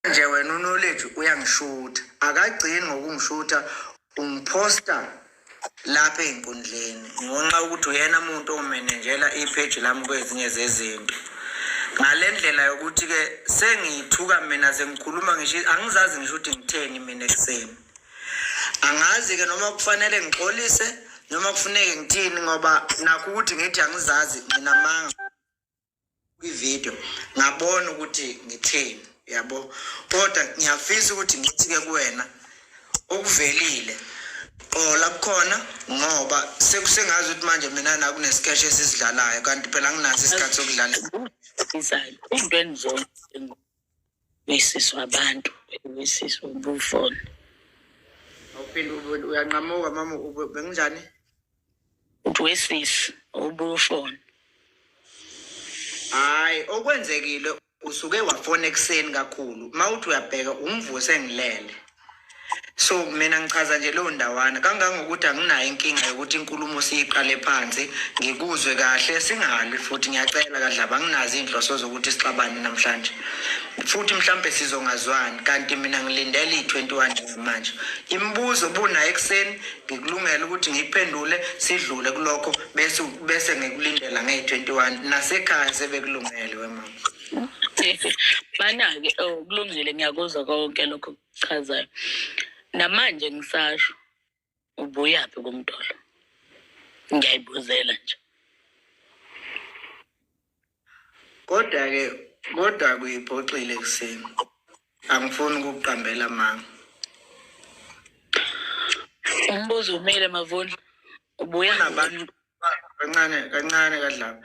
nje wena uNolethu uyangishuta akagcini ngokungishuta umposter lapha einkundleni ngonxa ukuthi uyena umuntu omanagela ipage lami kwezinye zezinto ngalendlela yokuthi ke sengithuka mina sengikhuluma ngisho angizazi ngisho ukuthi ngitheni mina ekseni angazi ke noma kufanele ngixolise noma kufuneke ngithini ngoba nakho ukuthi ngithi angizazi mina manga kwivideo ngabona ukuthi ngitheni yabo kodwa ngiyafisa ukuthi ngithi ke kuwena okuvelile la kukhona ngoba sekusengazi ukuthi manje mina na kunesketch esisidlalayo kanti phela nginaso isikhathi sokudlala isayini into enizonke wesiswa abantu wesiswa ubufona awuphinde uyanqamuka mama benginjani uthi wesisi ubufona hayi okwenzekile usuke wafona ekseni kakhulu mawuthi uyabheka umvuse ngilele so mina ngichaza nje lo ndawana kangangokuthi anginayo inkinga yokuthi inkulumo siyiqale phansi ngikuzwe kahle singali futhi ngiyacela kaDlaba anginazi inhloso zokuthi sixabane namhlanje futhi mhlambe sizongazwani kanti mina ngilindele i21 manje imibuzo bunayo ekseni ngikulungela ukuthi ngiyiphendule sidlule kulokho bese ngikulindela nge21 nasekhaya sebekulungele wemama bana ke kulungile ngiyakuzwa konke lokho kuchazayo namanje ngisasho ubuyaphi kumntolo ngiyayibuzela nje kodwa kuyiphoxile ekseni angifuni ukuqambela manga umbuzo umele mavoni ubuya nabantu kancane kaDlaba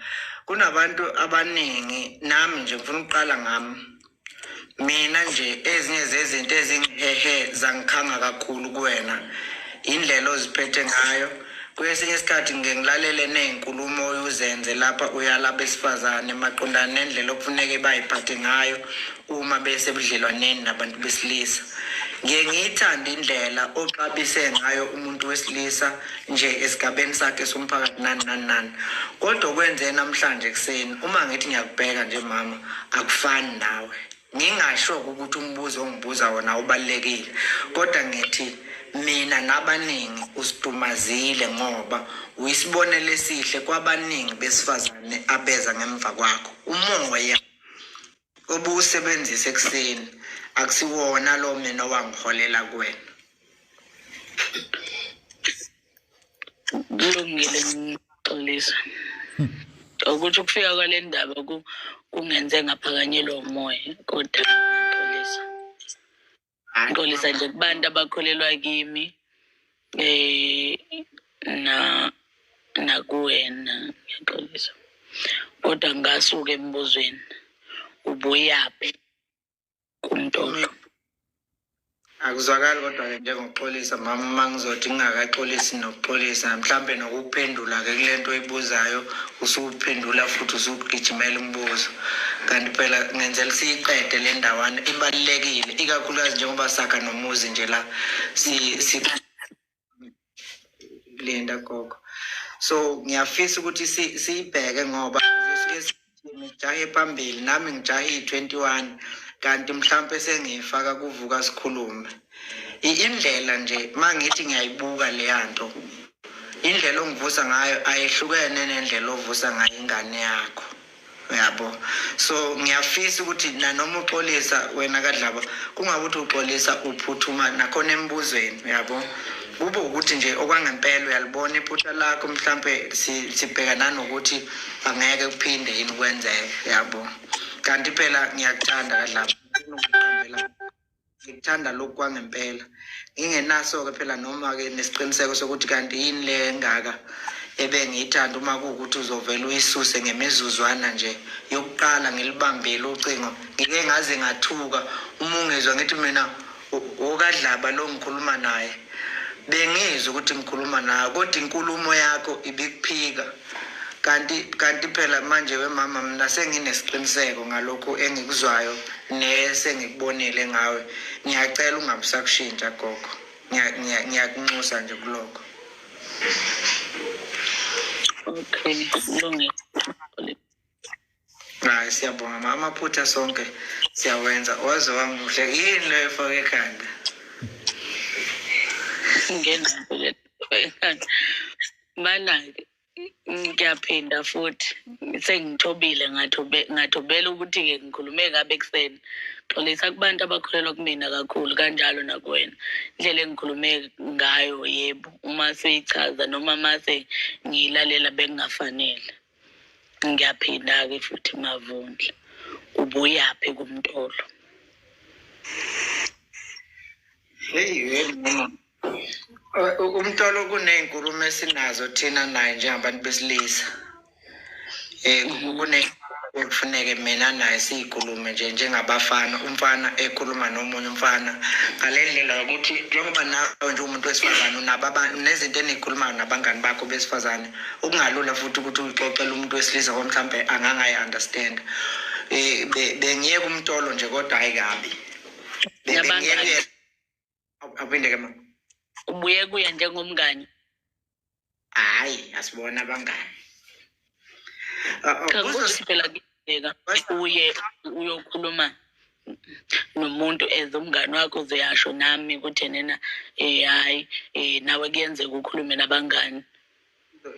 kunabantu abaningi nami nje ngifuna ukuqala ngami mina nje ezinye zezinto ezingihehe zangikhanga kakhulu kuwena indlela oziphethe ngayo kwesinye isikhathi ngilalele nezinkulumo uzenze lapha uyala besifazane maqondana nendlela okufuneka bayiphathe ngayo uma besebudlelwaneni nabantu besilisa ngiyithanda indlela oxabise ngayo umuntu wesilisa nje esigabeni sakhe somphakathi nani kodwa kwenze namhlanje ekseni uma ngithi ngiyakubheka nje mama akufani nawe ngingasho ukuthi umbuzo ongibuza wona ubalekile kodwa ngithi mina nabaningi usidumazile ngoba uyisibonele esihle kwabaningi besifazane abeza ngemva kwakho umoya obusebenzisa ekseni akusiwona lo mina owangiholela kuwena kulungile ngixolisa ukuthi ukufika kwale ndaba kungenze ngaphakanyelwa umoya kodwa ngixolisa nje kubantu abakholelwa kimi nakuwena ngiyaqolisa kodwa ngasuka embuzweni ubuyaphi kumntolo akuzwakali kodwa ke njengokuxolisa mama mangizothi ngingakaxolisi nokuxolisa mhlambe nokuphendula ke kulento oyibuzayo usuphendula futhi usugijimela umbuzo kanti phela ngenzela siyiqede le ndawana ibalekile ikakhulukazi njengoba sakha nomuzi nje la si Linda gogo so ngiyafisa ukuthi siyibheke ngoba sizosuke sijahe phambili nami ngijahe i21 kanti mhlambe sengifaka kuvuka sikhulume indlela nje mangithi ngiyayibuka le yanto indlela ongivusa ngayo ayehlukene nendlela ovusa ngayo ingane yakho yabo so ngiyafisa ukuthi nanoma uxolisa wena kaDlaba kungabuthi uxolisa uphuthuma nakhona embuzweni yabo kube ukuthi nje okwangempela uyalibona iphutha lakho mhlambe sibhekana nokuthi angeke kuphinde yini kwenzeke yabo kanti phela ngiyakuthanda kaDlaba ukuqambela ngikuthanda lokhu kwangempela ngingenaso ke phela noma ke nesiqiniseko sokuthi kanti yini le engaka ebengiyithanda uma kuukuthi uzovela uyisuse ngemizuzwana nje yokuqala ngilibambile ucingo ngike ngaze ngathuka uma ungezwe ngithi mina okaDlaba lo ngikhuluma naye bengizwe ukuthi ngikhuluma naye kodwa inkulumo yakho ibikuphika kanti phela manje wemama mina senginesiqiniseko ngalokho engikuzwayo nesengikubonile ngawe ngiyacela ungabusakushintsha gogo ngiyakunxusa nje kulokho okay kulungile Hayi siyabonga mama, amaphutha sonke siyawenza. Waze wamuhle yini lo efake ekhanda? Mana-ke ngiyaphinda futhi sengithobile ngathobela ukuthi-ke ngikhulume kabi ekuseni. Xolisa kubantu abakholelwa kumina kakhulu, kanjalo nakuwena. Indlela engikhulume ngayo, yebo, uma seyichaza noma mase ngiyilalela bekungafanele. Ngiyaphinda-ke futhi Mavundla, ubuyaphi kumtolo? Hey mama, umtolo kuney'nkulumo esinazo thina naye njengabantu besilisa. Kufuneke mina naye siyikhulume nje njengabafana, umfana ekhuluma nomunye umfana ngale ndlela yokuthi njengoba nawe nje umuntu wesifazane unabo nezinto eniyikhulumayo nabangani bakho besifazane, okungalula futhi ukuthi uyixoxele umuntu wesilisa ngoba mhlawumbe angangayi-understand. Bengiyeka umtolo nje kodwa hayi kabi. Aphinde-ke mama. Ubuye kuya njengomngani? Hhayi, asibona abangani. Kangukuthi phela kuyenzeka uye uyokhuluma nomuntu as umngani wakho uzeyasho nami ukuthi nena hayi nawe kuyenzeka ukhulume nabangani.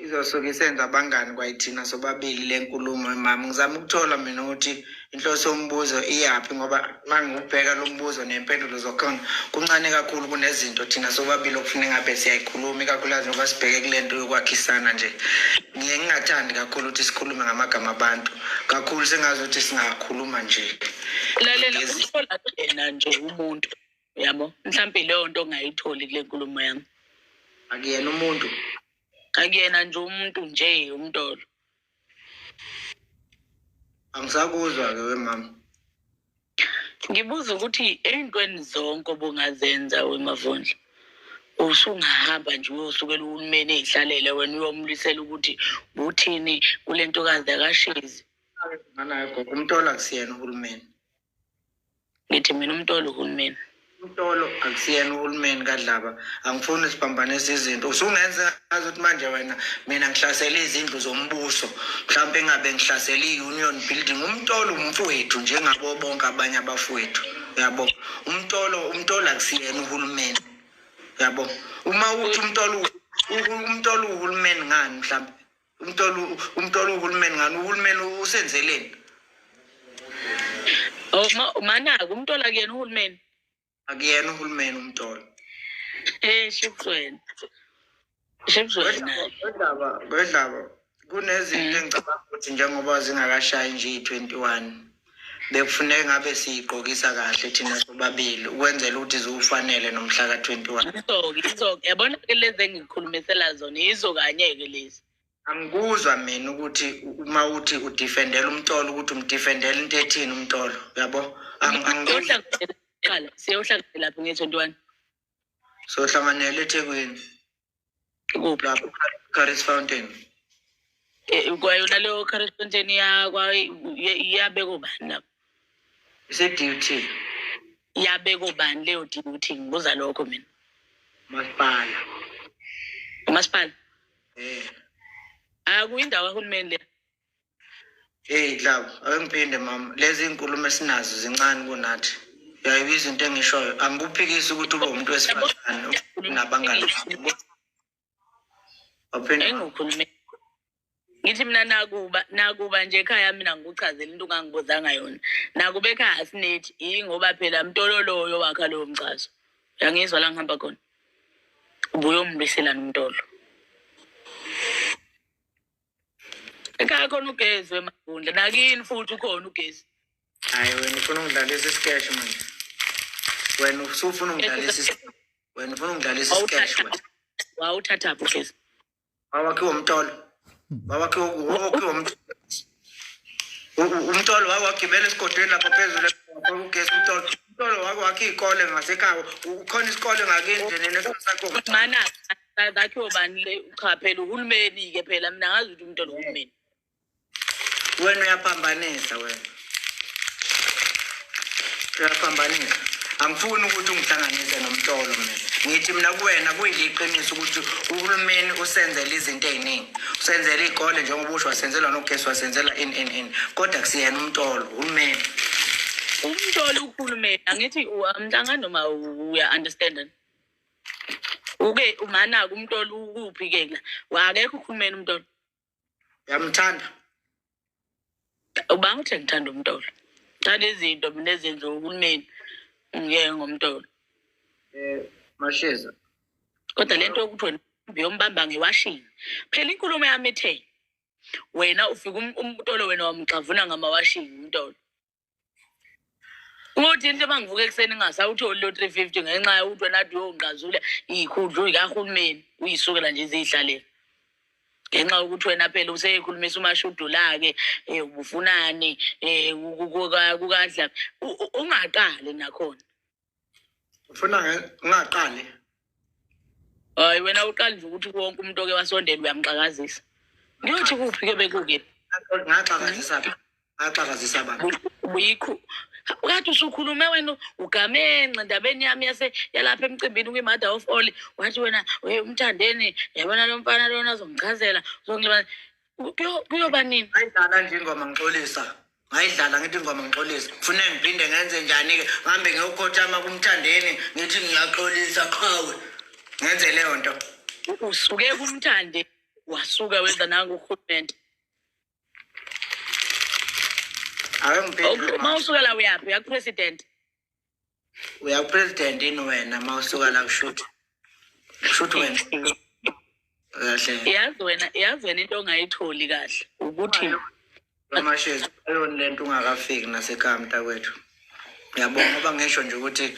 Izosuke isenza abangani kwayithina sobabili le nkulumo mama. Ngizama ukuthola mina ukuthi inhloso yombuzo iyaphi, ngoba mangiwubheka lo mbuzo nempendulo zokhona kuncane kakhulu kunezinto thina sobabili okufuneka ngabe siyayikhuluma, ikakhulukazi ngoba sibheke kule nto yokwakhisana nje. Ngiye ngingathandi kakhulu ukuthi sikhulume ngamagama abantu, kakhulu sengazi ukuthi singakhuluma nje. Lalela uthola yena nje umuntu, yabo, mhlawumbe leyo nto ongayitholi kule nkulumo yami. Akuyena umuntu, akuyena nje umuntu nje umtolo. Angisakuzwa-ke wemama. Ngibuza ukuthi ey'ntweni zonke obungazenza weMavundla, usungahamba nje uyosukela uhulumeni ey'hlalele wena uyomlisela ukuthi buthini kule ntokazi yakashizi? Umtolo akusiyena uhulumeni. Ngithi mina umtolo uhulumeni. Umtolo akusiyena uhulumeni kaDlaba. Angifuni siphambanise izinto. Usungenza ngazi ukuthi manje wena mina ngihlasela izindlu zombuso, mhlawumbe ngabe ngihlasela i-union building. Umtolo umfowethu njengabo bonke abanye abafowethu, yabo. Umtolo akusiyena uhulumeni, yabo. Uma uthi umtolo uhulumeni ngani mhlawumbe? Umtolo uhulumeni ngani? Uhulumeni usenzeleni? Mana-ke umtolo akuyena uhulumeni. Akuyena uhulumeni umtolo. Shipswena. Wedlaba kunezinto engicabanga ukuthi njengoba zingakashayi nje i-21 bekufuneka ngabe siyigqokisa kahle thina sobabili ukwenzela ukuthi ziwufanele nomhla ka-21. Yabona-ke lezi engikhulumisela zona yizo kanye-ke lezi. Angikuzwa mina ukuthi uma uthi udifendela umtolo ukuthi umdifendela into ethini umtolo, yabo. Siyohlangana lapho nge-21. Sohlanganela eThekwini. Kuphi? Lapho Caris Fountain. Kwayona leyo Caris Fountain yabe kubani lapho? Ise-duty. Yabe kubani leyo duty? Ngibuza lokho mina. Masipala. Umasipala? Kuyindawo kahulumeni le. Dlaba, ake ngiphinde mama. Lezi inkulumo esinazo zincane kunathi. Yayibiza into engishoyo. Angikuphikisi ukuthi ube umuntu wesifazane nabangani. Engikhulume. Ngithi mina nakuba nje ekhaya mina ngikuchazela into ongangibuzanga yona. Nakuba ekhaya asinethi ingoba phela mtololoyo wakha lowo mchazo. Uyangizwa la ngihamba khona. Ubuye umbisela nomtolo. Ekhaya khona ugezi weMavundla, nakini futhi ukhona ugezi. Hayi wena ufuna ungidlalisa isketch manje. Wena usufuna ungidlalisa wena ufuna ungidlalisa isketch wena. Wawuthatha phi ugezi? Wawakhiwa umtolo. Wawakhiwa umtolo wawagibela esigodweni lapha phezulu ugesi umtolo. Umtolo wakhe ikole ngasekhaya. Ukhona isikole ngakini nje nesakho. Mana zakhiwo bani le? Cha phela uhulumeni-ke phela mina ngazi ukuthi umtolo uhulumeni. Wena uyaphambanisa wena. Uyaphambanisa. angifuni ukuthi ungihlanganise nomtolo mina ngithi mina kuwena kuyiliqiniso ukuthi uhulumeni usenzela izinto eziningi usenzela izikole njengoba usho wasenzela nogesi wasenzela in kodwa kusiyena umtolo uhulumeni umtolo ukhulumeni angithi mhlanga noma uya understand uke umana kumtolo ukuphi ke la wakekho ukhulumeni umtolo yamthanda ubanga uthi ngithanda umtolo thanda izinto mina ezenza uhulumeni ngeke ngomtolo Masheza kodwa lento yokuthi wena uyombamba ngewashini phela inkulumo yami ethe wena ufika umtolo wena wamxavuna ngamawashini umtolo uthi into mangivuka ekseni ngasawutholi lo 350 ngenxa yokuthi wena athi uyongqazula ikhudlu ikahulumeni uyisukela nje izihlalele ngenxa yokuthi wena phela useyikhulumisa umashudu la ke ubufunani kukadla ungaqali nakhona ufuna ngaqali hayi wena uqala nje ukuthi wonke umuntu oke wasondela uyamxakazisa ngiyothi kuphi ke bekuke ngaxakazisa abantu buyikho ukade usukhulume wena ugamenxe endabeni yami yalapha emcimbini kwi-mother of all wathi wena umthandeni yabona lo mfana lona azongichazela uzongilibana kuyoba nini ngayidlala nje ingoma ngixolisa ngayidlala ngithi ingoma ngixolisa kufanele ngiphinde ngenze njani-ke ngihambe ngiyokhothama kumthandeni ngithi ngiyaxolisa qhawe ngenze leyo nto usuke kumthande wasuka wenza nangohulumende mawusuka la uyaphi uyakupresident uyakupresident wena mawusuka la kushuthi wena kahle yazi wena into ongayitholi kahle ukuthi Mashezi ayona lento ungakafiki nasekhaya mntakwethu ngiyabonga ngoba ngisho nje ukuthi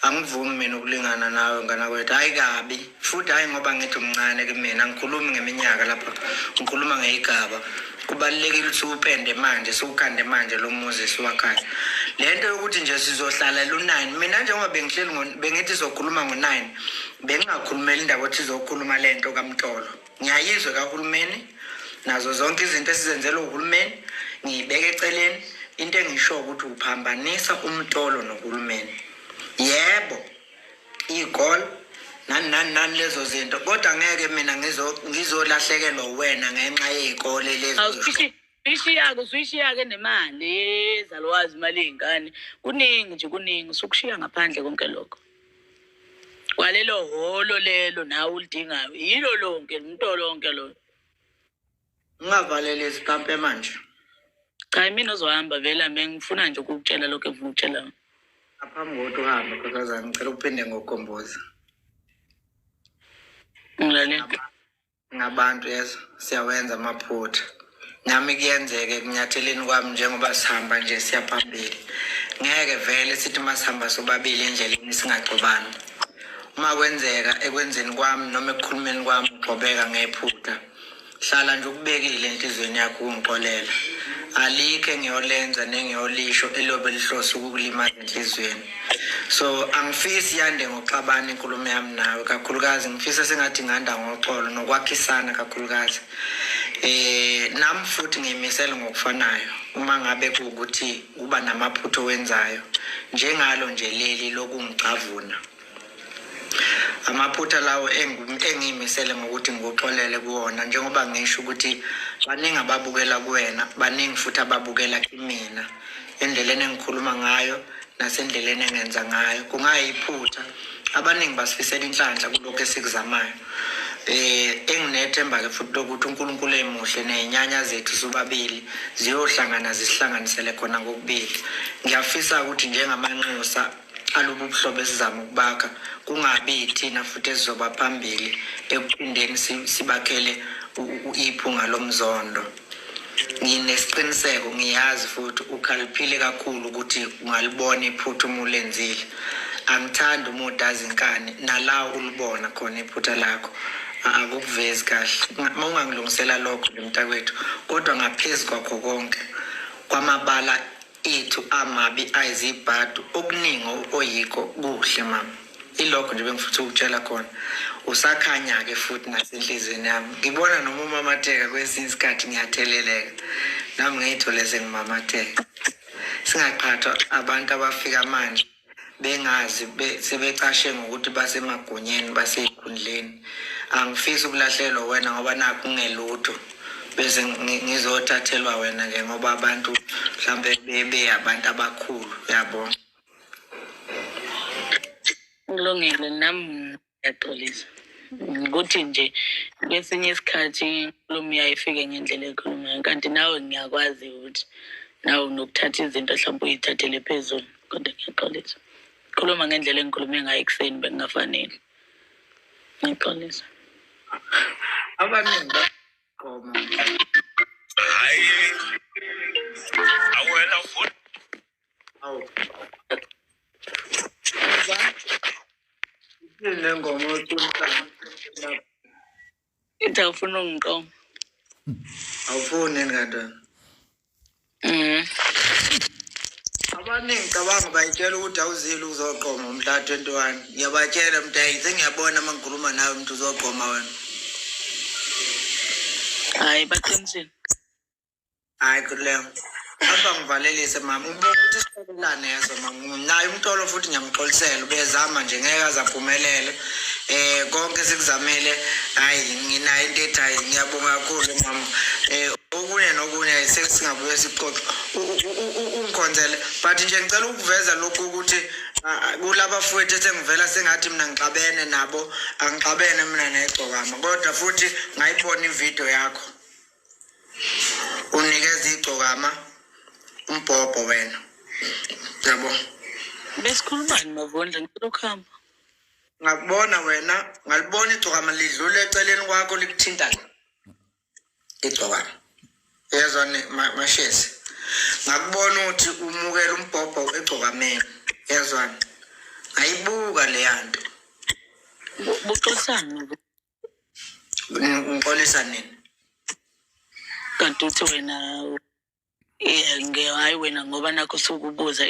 angivumi mina ukulingana nawe ngana kwethu hayi kabi futhi hayi ngoba ngithi umncane kumina ngikhuluma ngeminyaka lapha ngikhuluma ngeyigaba kubalekile ukuthi upende manje siukhande manje lo muzi siwakhaya lento yokuthi nje sizohlala lo9 mina njengoba bengihleli bengithi sizokhuluma ngo9 bengingakhulumeli indaba ukuthi sizokhuluma lento kaMtolo ngiyayizwe kahulumeni nazo zonke izinto esizenzela uhulumeni ngiyibeka eceleni into engisho ukuthi uphambanisa umtolo nohulumeni yebo igol nani lezo zinto kodwa ngeke mina ngizolahlekelwa wena ngenxa yezikole lezo usuyishiyake nemali ezalwazi imali ey'ngane kuningi sukushiya ngaphandle konke lokho kwalelo holo lelo nawe ulidingayo yilo lonke umtolo lonke lo ungavalele isikampe manje cha mina ozohamba vela ngifuna nje ukukutshela lokho engifuna ukutshela ngaphambi kokuthi uhambe nkosazana ngicela uphinde ngokukhomboza ngabantu yeso siyawenza amaphutha nami kuyenzeka ekunyatheleni kwami njengoba sihamba nje siyaphambili ngeke vele sithi masihamba sobabili endleleni singaxobani uma kwenzeka ekwenzeni kwami noma ekukhulumeni kwami ugxobeka ngephutha hlala nje ukubekile enhlizweni yakho ungixolela alikho engiyolenza nengiyolisho elobe lihlose ukukulimaza enhlizweni so angifisi yande ngoxabana inkulumo yami nawe kakhulukazi ngifisa sengathi nganda ngoxolo nokwakhisana kakhulukazi nami futhi ngiyimisela ngokufanayo uma ngabe kuwukuthi kuba namaphutho wenzayo njengalo nje leli lokungicavuna amaphutha lawo engiyimisele ngokuthi ngikuxolele kuwona njengoba ngisho ukuthi baningi ababukela kuwena baningi futhi ababukela kimina endleleni engikhuluma ngayo nasendleleni engenza ngayo kungayiphutha abaningi basifisela inhlanhla kulokho esikuzamayo enginethemba ke futhi lokuthi uNkulunkulu emuhle nezinyanya zethu sobabili ziyohlangana zisihlanganisele khona ngokubili ngiyafisa ukuthi njengamanxusa alubu buhlobo esizama ukubakha kungabi thina futhi esizoba phambili ekuphindeni sibakhele iphunga lomzondo nginesiqiniseko ngiyazi futhi ukhaliphile kakhulu ukuthi ungalibona iphutha umulenzile angithanda umuntu azinkani nalawo ulibona khona iphutha lakho akukuvezi kahle mawungangilungisela lokho mntakwethu kodwa ngaphezulu kwakho konke kwamabala ethu amabi ayizibhadu okuningi oyikho kuhle mama ilokho nje bengifutha ukutshela khona usakhanya ke futhi nasenhlizweni yami ngibona noma umamatheka kwesinye isikhathi ngiyatheleleka nami ngiyithole sengimamatheka singaqhathwa abantu abafika manje bengazi sebecashe ngokuthi basemagonyeni basey'khundleni. Angifisi ukulahlelwa wena ngoba nakho ungelutho bese ngizothathelwa wena nje ngoba abantu mhlambe beyabantu abakhulu yabo. Kulungile nami ngiyaxolisa. Ukuthi nje kwesinye isikhathi inkulumo iyayifike ngendlela ekhulumayo kanti nawe ngiyakwazi ukuthi nawe unokuthatha izinto mhlawumbe uyithathele phezulu kodwa ngiyaxolisa. Khuluma ngendlela engikhulume ngayo ekuseni bekungafanele. Ngiyaxolisa. Abaningi bagoma. Hayi. Awela futhi. Awu. Ngoma othula. Ithi awufuna ungiqoma. Awufuni ngandana. Abaningi cabanga bayitshela ukuthi awuzile uzoqoma umhla 21. Ngiyabatshela mntayi sengiyabona mangikhuluma nawe umuntu uzoqoma wena. Hayi baqinisile. Hayi kuleyo. Apha ngivalelise mama ubona ukuthi isiqelelane yazo mama nayo umtolo futhi ngiyamxolisela ubezama nje ngeke azaphumelele konke sikuzamele hayi nginayo into ethi hayi ngiyabonga kakhulu mama okunye nokunye sesingabuye sixoxe ungikhonzele but nje ngicela ukuveza lokhu ukuthi kulaba futhi esengivela sengathi mina ngixabene nabo angixabene mina neGcokama kodwa futhi ngayibona ivideo yakho unikeza iGcokama umbhobho wena yabo Besikhulumani mavondla ngicela ukuhamba. ngakubona wena ngalibona iGcokama lidlule eceleni kwakho likuthinta iGcokama yezwane mashesi ngakubona ukuthi umukela umbhobho eGcokameni yezwane ayibuka le yanto Buxoxisana ngixolisa nini kanti uthi wena hayi wena ngoba nakho sokubuza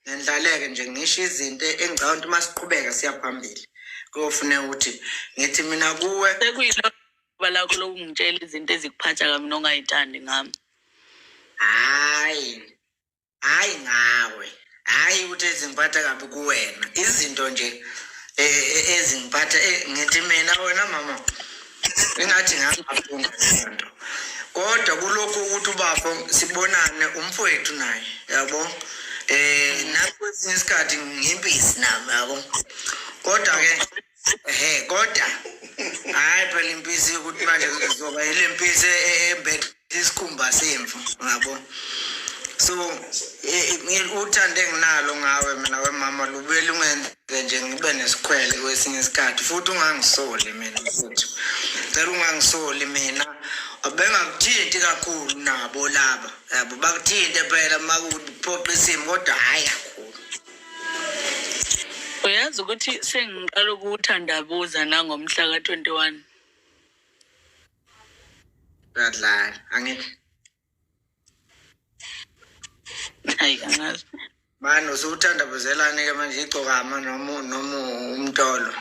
nendlaleke nje ngisho izinto engicabanga ukuthi masiqhubeka siya phambili kuyofuneka ukuthi ngithi mina kuwe sekuyilo lakho lokungitshela izinto ezikuphatha kamina ongayithandi ngami. hayi ngawe hayi ukuthi ezingiphatha kabi kuwena izinto nje ezingiphatha ngithi mina wena mama engathi ngaphafunga into kodwa kulokho ukuthi ubafo sibonane umfowethu naye yabo nakwesinye isikhathi ngimpisi nami yabo kodwa ke kodwa hayi phela impisi ukuthi manje kuzoba ile mpisi embethe isikhumba semvu yabo so uthande nginalo ngawe mina wemama lubele ungenze nje ngibe nesikhwele kwesinye isikhathi futhi ungangisoli mina futhi cela ungangisoli mina abengakuthinti kakhulu nabo laba yabo bakuthinte phela makuphoqa isimo kodwa hayi kakhulu Uyazi ukuthi sengiqala ukuthandabuza nangomhla ka21. Radla angithi Hayi angazi. manje usuthandabuzelane ke manje iGcokama noma umtolo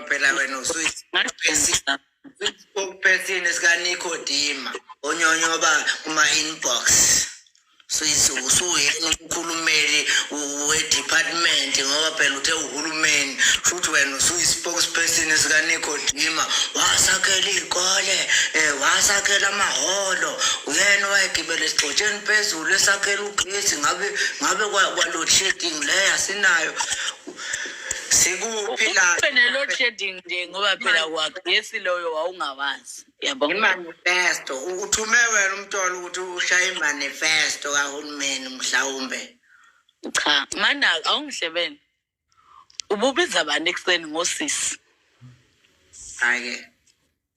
phela wena ukupesini sika Nicodema onyonyoba kuma inbox usuyena umkhulumeli we-department ngoba phela uthe uhulumeni futhi wena usuyi-spokesperson sika Nicodema wasakhela iy'kole wasakhela amahholo uyena wayegibela esigxotsheni phezulu esakhela ugesi ngabe kwa-load shedding le asinayo sikuphi la Load shedding nje ngoba phela kwagesi loyo wawungawazi yabo manifesto uthume wena umtolo ukuthi ushaye manifesto kahulumeni mhlawumbe cha mana awungihlebene ububiza abantu ekuseni ngosisi hayi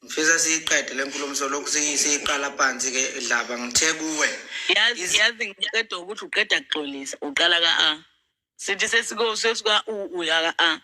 ngifisa siyiqede lenkulumo lokhu siyiqala phansi ke dlaba ngithe kuwe yazi ngiqeda ukuthi uqeda kuxolisa uqala ka sithi sesika uya ka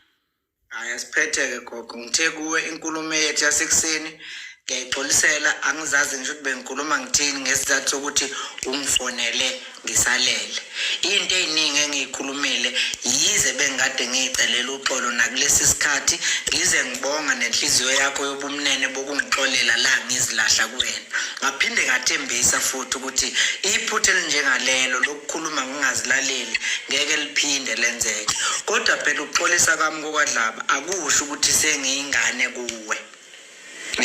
hayi asiphethe ke gogo ngithe kuwe inkulumo yethu yasekuseni Ngiyayixolisela angizazi ngisho ukuthi bengikhuluma ngithini ngesizathu sokuthi ungifonele ngisalele. Into eziningi engiyikhulumile yize bengikade ngiyicelela uxolo nakulesi sikhathi ngize ngibonga nenhliziyo yakho yobumnene bokungixolela la ngizilahla kuwena. Ngaphinde ngathembisa futhi ukuthi iphutha elinjengalelo lokukhuluma ngingazilaleli ngeke liphinde lenzeke. Kodwa phela ukuxolisa kwami kokwadlaba akusho ukuthi sengiyingane kuwe.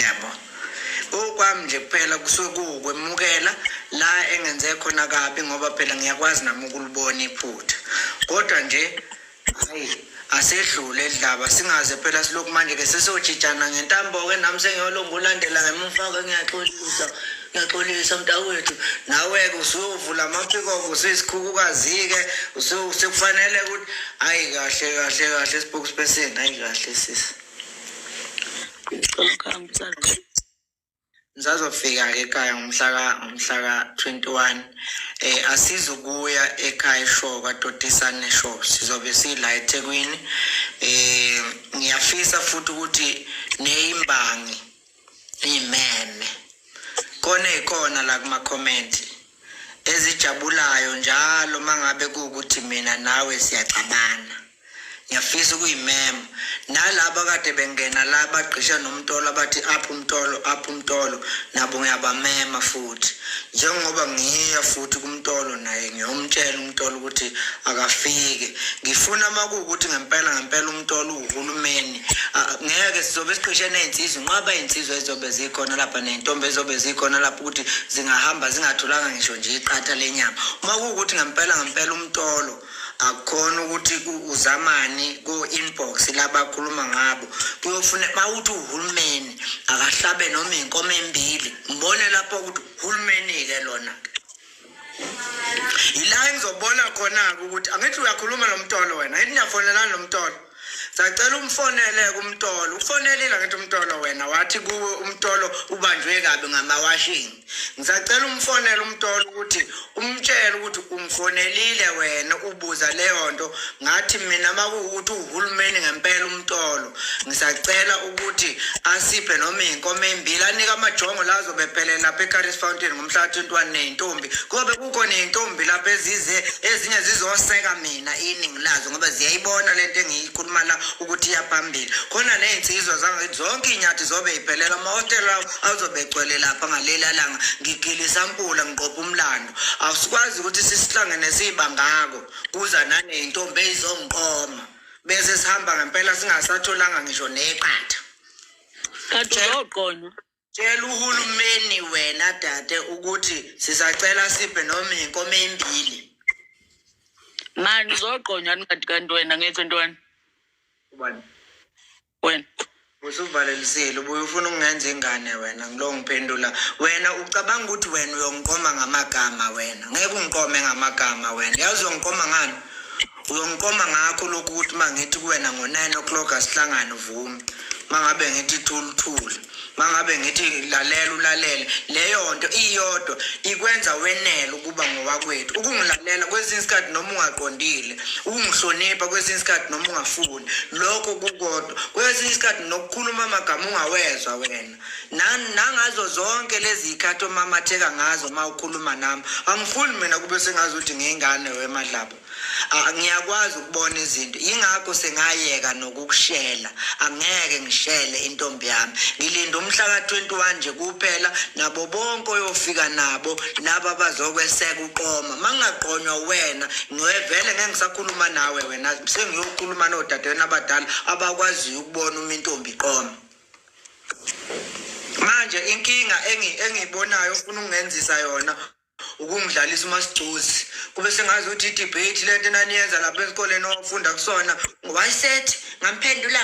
Yabo. Okwami nje kuphela kusuke kuwukwemukela la engenze khona kabi ngoba phela ngiyakwazi nami ukulibona iphutha. Kodwa nje hayi asedlule edlaba singaze phela silokhu manje ke sesojijana ngentambo ke nami sengiyolonga ulandela ngemufaka ngiyaxolisa mntawethu nawe ke usuyovula amaphiko usuyisikhukukazi ke usekufanele ukuthi hayi kahle spokesperson hayi kahle sisi. Ngizazofika ke ekhaya ngomhla 21 asizukuya ekhaya show kaTotisane show sizobe sila eThekwini. Ngiyafisa futhi ukuthi neimbangi imeme kone ikhona la kuma comment ezijabulayo njalo mangabe kuukuthi mina nawe siyacabana. Ngiyafisa ukuyimema nalabo kade bengena la bagqisha nomtolo abathi apha umtolo nabo ngiyabamema futhi njengoba ngiya futhi kumtolo naye ngiyomtshela umtolo ukuthi akafike. Ngifuna makuukuthi ngempela umtolo uhulumeni ngeke sizobe siqhishene insizwe nqaba insizwe ezobe zikhona lapha nentombi ezobe zikhona lapha ukuthi zingahamba zingatholanga ngisho nje iqatha lenyama. Makuukuthi ngempela umtolo akukhona ukuthi uzamani ku inbox labakhuluma ngabo kuyofuna mawuthi uhulumeni akahlabe noma inkomo embili ngibone lapho ukuthi uhulumeni ke lona ila ngizobona khona ukuthi angithi uyakhuluma nomtolo wena ngithi ngiyafonela nomtolo sacela umfonele kumtolo ufonelile ngathi umtolo wena wathi kuwe umtolo ubanjwe kabi ngamawashing. Ngisacela umfonele umtolo ukuthi umtshele ukuthi umfonelile wena ubuza leyo nto ngathi mina makuukuthi uhulumeni ngempela umtolo ngisacela ukuthi asiphe noma inkomo embili anika amajongo lazo bephelela lapha eCaris Fountain ngomhla 21 nentombi ngoba kukho nentombi lapha ezinye zizoseka mina iningi lazo ngoba ziyayibona lento engiyikhuluma la ukuthi yaphambili khona nezinsizwa zangathi zonke inyathi zobe iphelela amahotela azobegcwele lapha ngalela langa ngigilisa impula ngiqopha umlando. Asikwazi ukuthi sisihlangene sibangako kuza nanentombi ezongiqoma bese sihamba ngempela singasatholanga ngisho neqatha. Kanti uzoqonywa Tshela uhulumeni wena dade ukuthi sisacela siphe noma inkomo embili. manje uzoqonywa kanti wena ngethi ntwana Ubani? wena Usuvalelisile ubuye ufuna ukungenza ingane wena ngilo ngiphendula wena ucabanga ukuthi wena uyongiqoma ngamagama wena ngeke ungiqome ngamagama wena yazi uyongiqoma ngani uyongiqoma ngakho lokuthi mangithi kuwena ngo9 o'clock asihlangane uvume mangabe ngithi thula mangabe ngithi ulalele leyo nto iyodwa ikwenza wenele ukuba ngowakwethu ukungilalela kwesinye isikhathi noma ungaqondile ukungihlonipha kwesinye isikhathi noma ungafuni lokho kukodwa kwesinye isikhathi nokukhuluma amagama ungawezwa wena nangazo zonke lezi ikhathi omamatheka ngazo mawukhuluma nami angifuni mina kube sengazi ukuthi ngingane wemadlaba. Ngiyakwazi ukubona izinto ingakho sengayeka nokukushela angeke ngishele intombi yami ngilinda umhla ka21 nje kuphela nabo bonke oyofika nabo laba bazokweseka uqoma mangaqonywa wena ngivele ngeke ngisakhuluma nawe wena sengiyokhuluma nodadewenu abadala abakwazi ukubona uma intombi iqoma. Manje inkinga engiyibonayo ufuna ukungenzisa yona ukungidlalisa umasigcuzi kube sengazi ukuthi i-debate lento naniyenza lapha esikoleni ofunda kusona wayisethi ngamphendula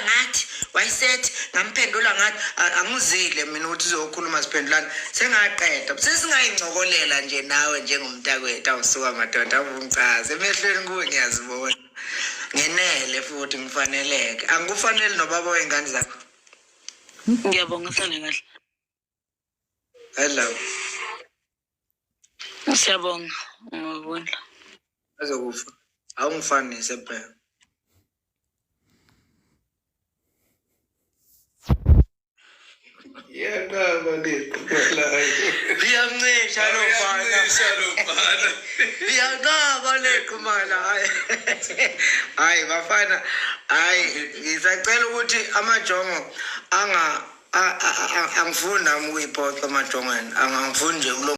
ngathi angizile mina ukuthi uzokhuluma siphendulana sengaqeda sesingayincokolela nje nawe njengomntakwethu awusuka madoda avungichaze emehlweni kuwe ngiyazibona ngenele futhi ngifaneleke angikufanele nobaba wengane zakho. ngiyabonga sale kahle Hello. Siyabonga ngobona Azokufa awungifanise phela. Iyaqaba leqhumalayo. Liyancisha lo bana. Uyancisha lo bana. Liyanqaba leqhumala. Hayi bafana, hayi ngisacela ukuthi amajongo angifuni nami ukuyiphoqa amajongweni, angangifuni nje kulo